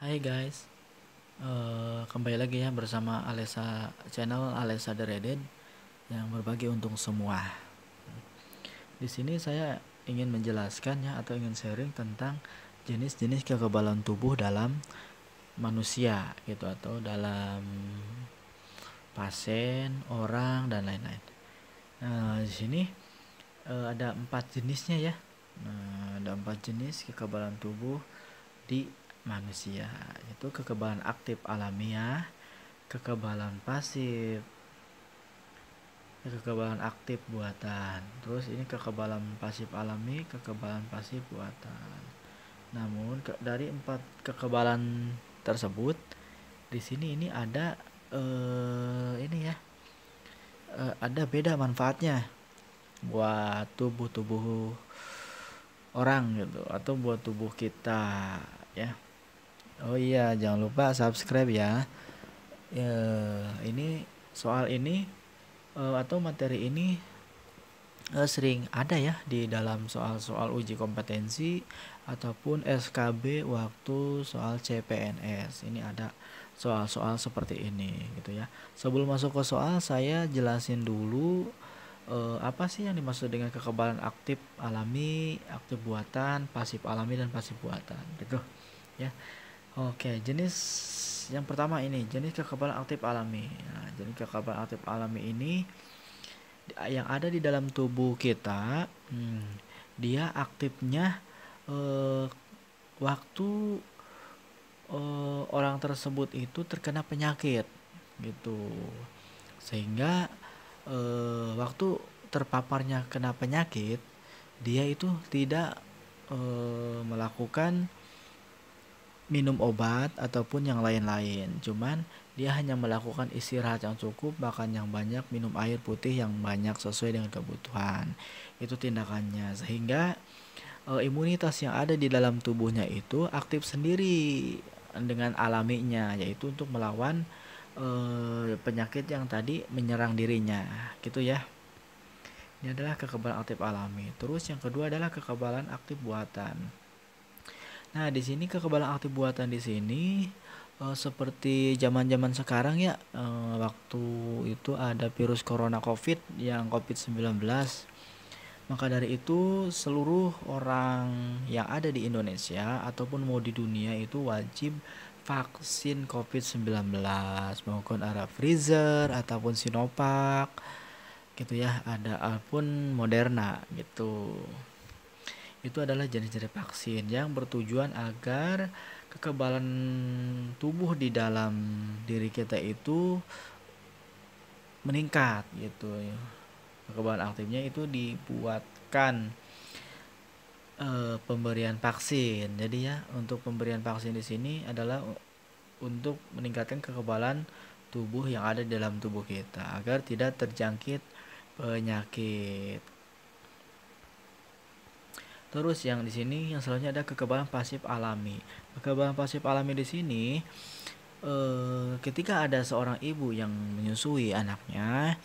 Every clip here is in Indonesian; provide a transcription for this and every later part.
Hai guys, kembali lagi ya bersama channel Alessa The Reddit yang berbagi untuk semua. Di sini saya ingin menjelaskan ya atau ingin sharing tentang jenis-jenis kekebalan tubuh dalam manusia gitu atau dalam pasien, orang dan lain-lain. Nah, di sini ada 4 jenisnya ya. Nah, ada 4 jenis kekebalan tubuh di manusia, yaitu kekebalan aktif alamiah, kekebalan pasif, kekebalan aktif buatan. Terus ini kekebalan pasif alami, kekebalan pasif buatan. Namun dari 4 kekebalan tersebut, di sini ini ada ini ya, ada beda manfaatnya buat tubuh orang gitu atau buat tubuh kita ya. Oh iya, jangan lupa subscribe ya. Ini soal ini atau materi ini sering ada ya di dalam soal-soal uji kompetensi ataupun SKB waktu soal CPNS. Ini ada soal-soal seperti ini gitu ya. Sebelum masuk ke soal, saya jelasin dulu apa sih yang dimaksud dengan kekebalan aktif alami, aktif buatan, pasif alami dan pasif buatan gitu ya. Oke, jenis yang pertama ini jenis kekebalan aktif alami. Nah, jenis kekebalan aktif alami ini yang ada di dalam tubuh kita, dia aktifnya eh, waktu orang tersebut itu terkena penyakit gitu, sehingga waktu terpaparnya kena penyakit, dia itu tidak melakukan minum obat ataupun yang lain-lain, cuman dia hanya melakukan istirahat yang cukup, makan yang banyak, minum air putih yang banyak sesuai dengan kebutuhan. Itu tindakannya, sehingga imunitas yang ada di dalam tubuhnya itu aktif sendiri dengan alaminya, yaitu untuk melawan penyakit yang tadi menyerang dirinya gitu ya. Ini adalah kekebalan aktif alami. Terus yang kedua adalah kekebalan aktif buatan. Nah, di sini kekebalan aktif buatan di sini seperti zaman-zaman sekarang ya, waktu itu ada virus corona COVID yang COVID-19. Maka dari itu seluruh orang yang ada di Indonesia ataupun mau di dunia itu wajib vaksin COVID-19 maupun ada Pfizer ataupun Sinovac gitu ya, ada pun Moderna gitu. Itu adalah jenis-jenis vaksin yang bertujuan agar kekebalan tubuh di dalam diri kita itu meningkat gitu. Kekebalan aktifnya itu dibuatkan pemberian vaksin. Jadi ya, untuk pemberian vaksin di sini adalah untuk meningkatkan kekebalan tubuh yang ada di dalam tubuh kita agar tidak terjangkit penyakit. Terus yang di sini yang selanjutnya ada kekebalan pasif alami. Kekebalan pasif alami di sini ketika ada seorang ibu yang menyusui anaknya,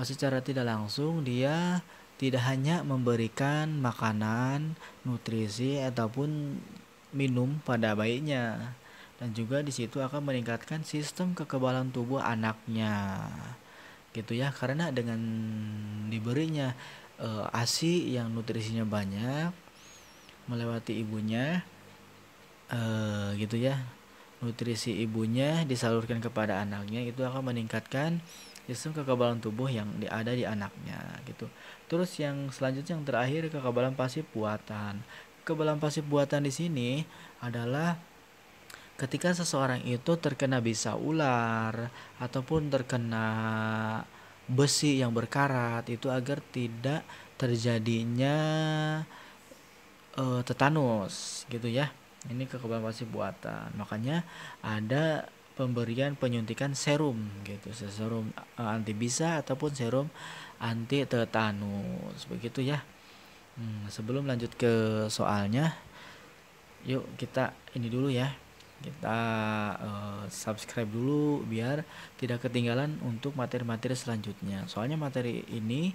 secara tidak langsung dia tidak hanya memberikan makanan, nutrisi ataupun minum pada bayinya, dan juga di situ akan meningkatkan sistem kekebalan tubuh anaknya gitu ya, karena dengan diberinya ASI yang nutrisinya banyak melewati ibunya gitu ya, nutrisi ibunya disalurkan kepada anaknya, itu akan meningkatkan sistem kekebalan tubuh yang ada di anaknya gitu. Terus yang selanjutnya yang terakhir kekebalan pasif buatan. Kekebalan pasif buatan di sini adalah ketika seseorang itu terkena bisa ular ataupun terkena besi yang berkarat, itu agar tidak terjadinya tetanus gitu ya. Ini kekebalan pasif buatan. Makanya ada pemberian penyuntikan serum gitu, serum anti bisa ataupun serum anti tetanus begitu ya. Sebelum lanjut ke soalnya, yuk kita ini dulu ya. Kita subscribe dulu biar tidak ketinggalan untuk materi-materi selanjutnya. Soalnya materi ini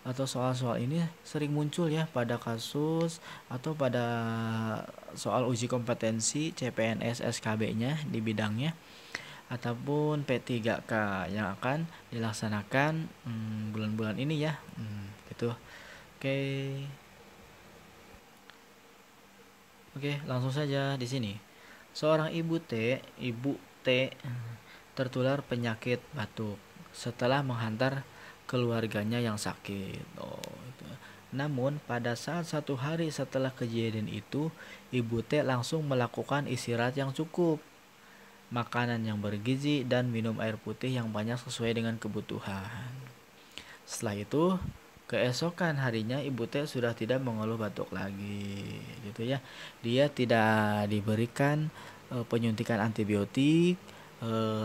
atau soal-soal ini sering muncul ya pada kasus atau pada soal uji kompetensi CPNS SKB-nya di bidangnya ataupun P3K yang akan dilaksanakan bulan-bulan ini ya. Gitu. Oke. Oke, langsung saja di sini. Seorang ibu T tertular penyakit batuk setelah menghantar keluarganya yang sakit. Itu. Namun pada saat 1 hari setelah kejadian itu, ibu T langsung melakukan istirahat yang cukup, makanan yang bergizi, dan minum air putih yang banyak sesuai dengan kebutuhan. Setelah itu, keesokan harinya ibu T sudah tidak mengeluh batuk lagi, gitu ya. Dia tidak diberikan penyuntikan antibiotik,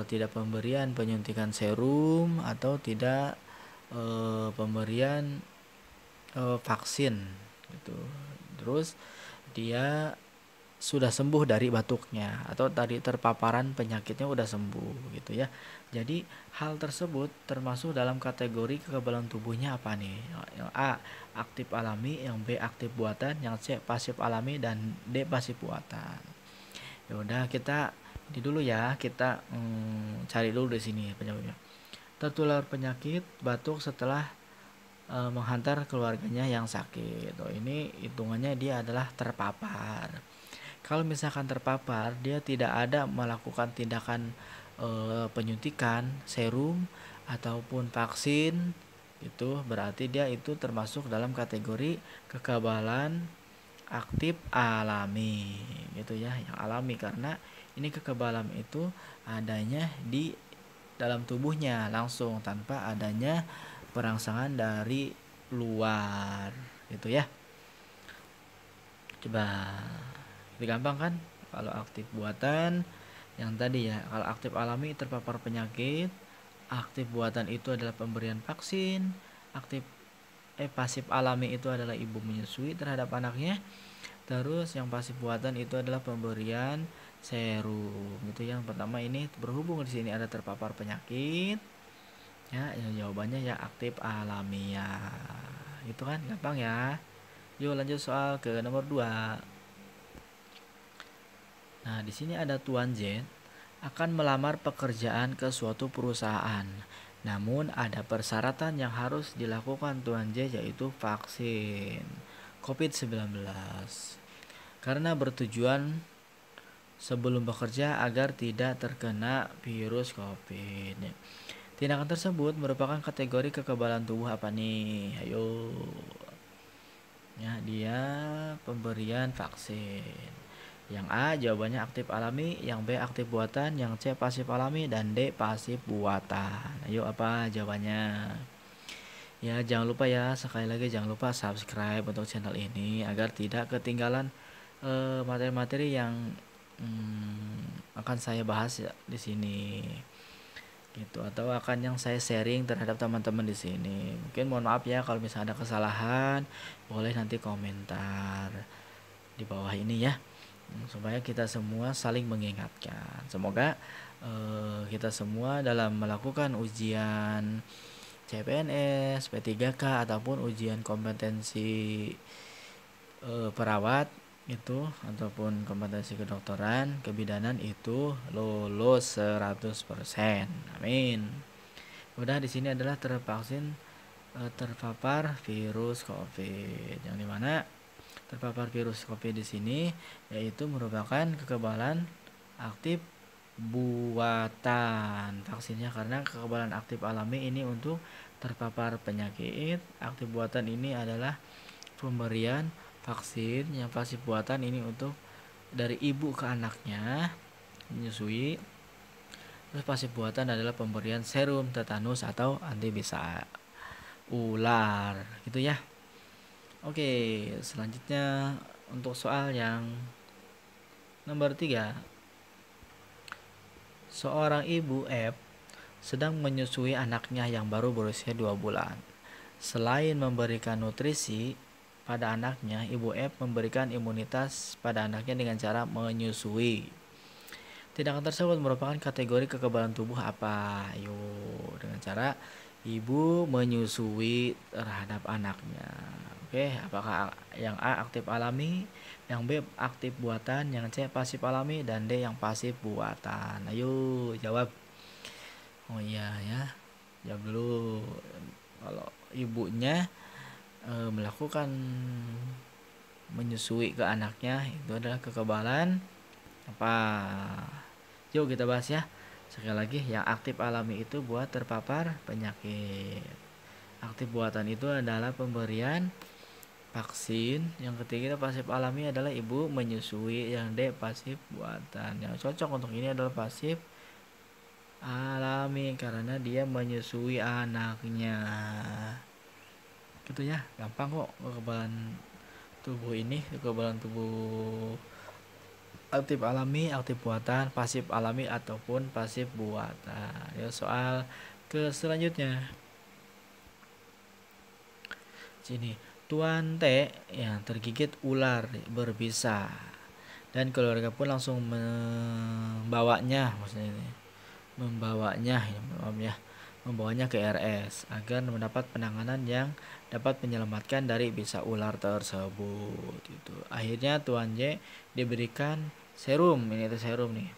tidak pemberian penyuntikan serum, atau tidak pemberian vaksin, gitu. Terus dia sudah sembuh dari batuknya atau tadi terpaparan penyakitnya udah sembuh gitu ya. Jadi hal tersebut termasuk dalam kategori kekebalan tubuhnya apa nih? Yang A aktif alami, yang B aktif buatan, yang C pasif alami, dan D pasif buatan. Ya udah kita di dulu ya, kita cari dulu di sini penyebabnya. Tertular penyakit batuk setelah menghantar keluarganya yang sakit. Ini hitungannya dia adalah terpapar. Kalau misalkan terpapar, dia tidak ada melakukan tindakan penyuntikan serum ataupun vaksin, itu berarti dia itu termasuk dalam kategori kekebalan aktif alami, gitu ya, yang alami karena ini kekebalan itu adanya di dalam tubuhnya langsung tanpa adanya perangsangan dari luar, gitu ya. Coba lebih gampang kan kalau aktif buatan yang tadi ya. Kalau aktif alami terpapar penyakit, aktif buatan itu adalah pemberian vaksin, pasif alami itu adalah ibu menyusui terhadap anaknya. Terus yang pasif buatan itu adalah pemberian serum. Itu yang pertama, ini berhubung di sini ada terpapar penyakit ya, jawabannya ya aktif alami ya. Itu kan gampang ya. Yuk lanjut soal ke nomor 2. Nah, di sini ada Tuan Z akan melamar pekerjaan ke suatu perusahaan. Namun ada persyaratan yang harus dilakukan Tuan Z, yaitu vaksin COVID-19. Karena bertujuan sebelum bekerja agar tidak terkena virus COVID. Tindakan tersebut merupakan kategori kekebalan tubuh apa nih? Ayo. Ya, dia pemberian vaksin. Yang A jawabannya aktif alami, yang B aktif buatan, yang C pasif alami, dan D pasif buatan. Ayo apa jawabannya? Ya jangan lupa ya, sekali lagi jangan lupa subscribe untuk channel ini agar tidak ketinggalan materi-materi yang akan saya bahas ya di sini, gitu, atau akan yang saya sharing terhadap teman-teman di sini. Mungkin mohon maaf ya kalau misalnya ada kesalahan, boleh nanti komentar di bawah ini ya, supaya kita semua saling mengingatkan. Semoga kita semua dalam melakukan ujian CPNS, P3K ataupun ujian kompetensi perawat itu ataupun kompetensi kedokteran, kebidanan itu lulus 100%. Amin. Udah di sini adalah tervaksin terpapar virus COVID, yang dimana terpapar virus COVID di sini yaitu merupakan kekebalan aktif buatan vaksinnya, karena kekebalan aktif alami ini untuk terpapar penyakit, aktif buatan ini adalah pemberian vaksin, yang pasif buatan ini untuk dari ibu ke anaknya menyusui. Terus pasif buatan adalah pemberian serum tetanus atau anti bisa ular, gitu ya. Oke, selanjutnya untuk soal yang nomor 3. Seorang ibu F sedang menyusui anaknya yang baru berusia 2 bulan. Selain memberikan nutrisi pada anaknya, ibu F memberikan imunitas pada anaknya dengan cara menyusui. Tindakan tersebut merupakan kategori kekebalan tubuh apa? Ayo, dengan cara Ibu menyusui terhadap anaknya. Oke, apakah yang A aktif alami, yang B aktif buatan, yang C pasif alami, dan D yang pasif buatan? Ayo jawab. Oh iya ya, jawab dulu. Kalau ibunya melakukan menyusui ke anaknya itu adalah kekebalan apa? Yuk kita bahas ya. Sekali lagi, yang aktif alami itu buat terpapar penyakit. Aktif buatan itu adalah pemberian vaksin. Yang ketiga pasif alami adalah ibu menyusui. Yang D pasif buatan. Yang cocok untuk ini adalah pasif alami karena dia menyusui anaknya. Gitu ya, gampang kok kekebalan tubuh ini, kekebalan tubuh aktif alami, aktif buatan, pasif alami ataupun pasif buatan. Ya, soal ke selanjutnya. Sini, Tuan T yang tergigit ular berbisa dan keluarga pun langsung membawanya, maksudnya ini, membawanya ke RS agar mendapat penanganan yang dapat menyelamatkan dari bisa ular tersebut. Itu. Akhirnya Tuan J diberikan serum, ini itu serum nih,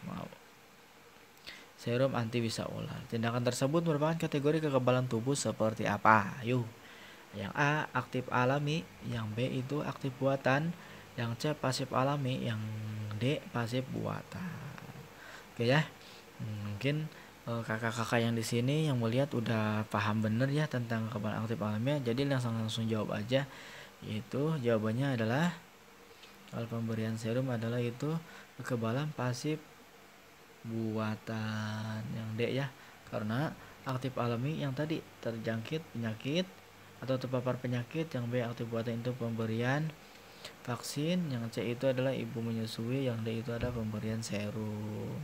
serum anti bisa ular. Tindakan tersebut merupakan kategori kekebalan tubuh seperti apa? Yuk. Yang A aktif alami, yang B itu aktif buatan, yang C pasif alami, yang D pasif buatan. Oke ya. Mungkin kakak-kakak yang di sini yang melihat udah paham bener ya tentang kekebalan aktif alami. Jadi langsung jawab aja. Yaitu jawabannya adalah kalau pemberian serum adalah itu kekebalan pasif buatan, yang D ya. Karena aktif alami yang tadi terjangkit penyakit atau terpapar penyakit, yang B aktif buatan itu pemberian vaksin, yang C itu adalah ibu menyusui, yang D itu adalah pemberian serum.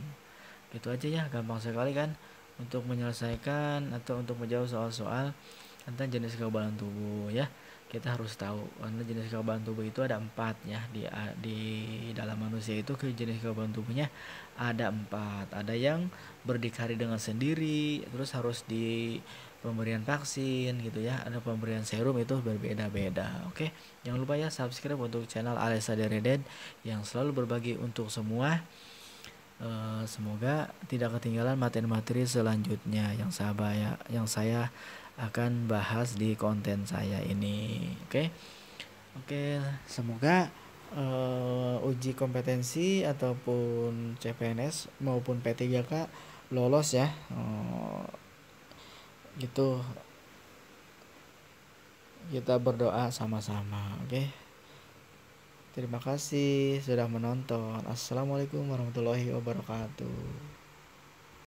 Gitu aja ya, gampang sekali kan untuk menyelesaikan atau untuk menjawab soal-soal tentang jenis kekebalan tubuh ya. Kita harus tahu karena jenis kekebalan tubuh itu ada 4 ya, di dalam manusia itu ke jenis kekebalan tubuhnya ada 4. Ada yang berdikari dengan sendiri, terus harus di pemberian vaksin gitu ya, ada pemberian serum, itu berbeda-beda. Oke, jangan lupa ya subscribe untuk channel Alessa Dereden yang selalu berbagi untuk semua. Semoga tidak ketinggalan materi-materi selanjutnya yang saya akan bahas di konten saya ini. Oke, semoga uji kompetensi ataupun CPNS maupun P3K lolos ya. Gitu, kita berdoa sama-sama. Oke, terima kasih sudah menonton. Assalamualaikum warahmatullahi wabarakatuh.